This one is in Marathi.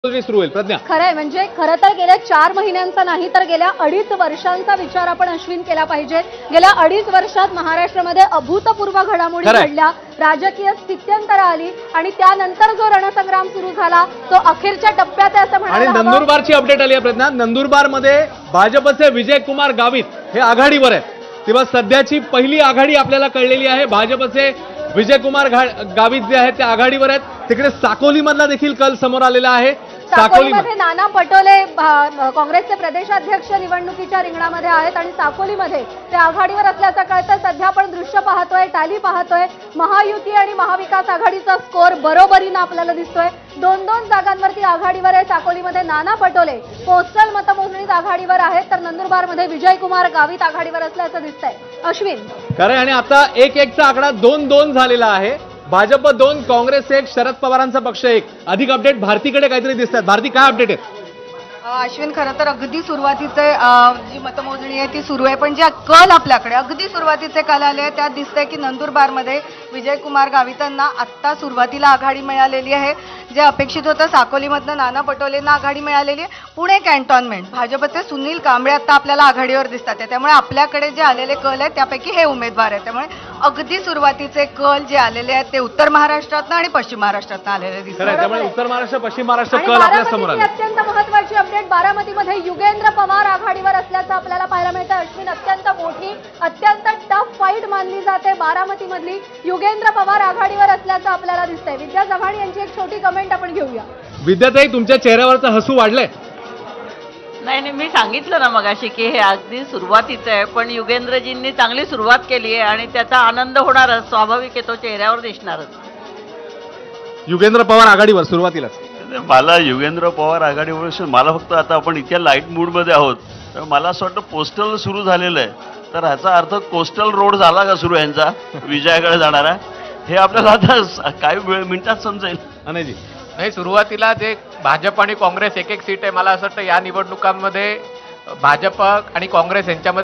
सुरू होईल. प्रज्ञा, खरंय, म्हणजे खरं तर गेल्या 4 महिन्यांचा नाही तर गेल्या 2.5 वर्षांचा विचार आपण अश्विन केला पाहिजे. गेल्या 2.5 वर्षात महाराष्ट्रामध्ये अभूतपूर्व घडामोडी घडल्या, राजकीय स्थित्यंतरं आली आणि त्यानंतर जो रणसंग्राम सुरू झाला तो अखेरच्या टप्प्यात आहे असं म्हणायला आणि हवं. नंदुरबारची अपडेट आली आहे. प्रज्ञा, नंदुरबारमध्ये भाजपचे विजयकुमार गावित हे आघाडीवर आहेत. तेव्हा सध्याची पहिली आघाडी आपल्याला कळलेली आहे. भाजपचे विजयकुमार गावित जे आहेत ते आघाडीवर आहेत. तिकडे साकोलीमधला देखील कल समोर आलेला आहे. साकोलीमध्ये नाना पटोले काँग्रेसचे प्रदेशाध्यक्ष निवडणुकीच्या रिंगणामध्ये आहेत आणि साकोलीमध्ये ते आघाडीवर असल्याचं कळतं. सध्या आपण दृश्य पाहतोय, टॅली पाहतोय. महायुती आणि महाविकास आघाडीचा स्कोर बरोबरीनं आपल्याला दिसतोय. 2-2 जागांवरती आघाडीवर आहे. साकोलीमध्ये नाना पटोले पोस्टल मतमोजणीत आघाडीवर आहेत, तर नंदुरबारमध्ये विजयकुमार गावित आघाडीवर असल्याचं दिसतंय. अश्विन, खरं, आणि आता 1-1चा आकडा 2-2 झालेला आहे. भाजप 2, काँग्रेस 1, शरद पवारांचा पक्ष 1. अधिक अपडेट भारतीकडे काहीतरी दिसतात. भारती, काय अपडेट आहे? अश्विन, खरं तर अगदी सुरुवातीचे जी मतमोजणी आहे ती सुरू आहे, पण जे कल आपल्याकडे अगदी सुरुवातीचे कल आले त्यात दिसतंय की नंदुरबारमध्ये विजयकुमार गावितांना आत्ता सुरुवातीला आघाडी मिळालेली आहे. जे अपेक्षित होतं साकोलीमधनं नाना पटोलेंना आघाडी मिळालेली आहे. पुणे कॅन्टॉन्मेंट भाजपचे सुनील कांबळे आता आपल्याला आघाडीवर दिसतात आहे. त्यामुळे आपल्याकडे जे आलेले कल आहेत त्यापैकी हे उमेदवार आहेत. त्यामुळे अगदी सुरुवातीचे कल जे आलेले आहेत ते उत्तर महाराष्ट्रातनं आणि पश्चिम महाराष्ट्रातनं आलेले दिसतात. त्यामुळे उत्तर महाराष्ट्र, पश्चिम महाराष्ट्र आणि कल आपल्या समोर आले. अत्यंत महत्त्वाची अपडेट, बारामतीमध्ये युगेंद्र पवार आघाडीवर असल्याचं आपल्याला पाहायला मिळतं. अश्विन, अत्यंत मोठी, अत्यंत टफ फाईट मानली जाते बारामतीमधली. युगेंद्र पवार आघाडीवर असल्याचं आपल्याला दिसतंय. विद्या चव्हाण यांची एक छोटी कमेंट आपण घेऊया. विद्याताई, तुमच्या चेहऱ्यावरचं हसू वाढलंय? नाही, मी सांगितलं ना मगाशी की हे अगदी सुरुवातीचं आहे, पण युगेंद्रजींनी चांगली सुरुवात केली आहे आणि त्याचा आनंद होणारच, स्वाभाविक आहे, तो चेहऱ्यावर दिसणारच. युगेंद्र पवार आघाडीवर सुरुवातीलाच. मला युगेंद्र पवार आघाडीवर, मला फक्त आता आपण इतक्या लाईट मूडमध्ये आहोत तर मला असं वाटतं पोस्टल सुरू झालेलं आहे. तर ह्याचा अर्थ कोस्टल रोड झाला का सुरू यांचा विजयाकडे जाणारा, हे आपल्याला आता काही मिनिटात समजेल. अनेजी, नाही, सुरुवातीला जे भाजप आणि काँग्रेस एक सीट आहे. मला असं वाटतं या निवडणुकांमध्ये भाजप आणि काँग्रेस यांच्यामध्ये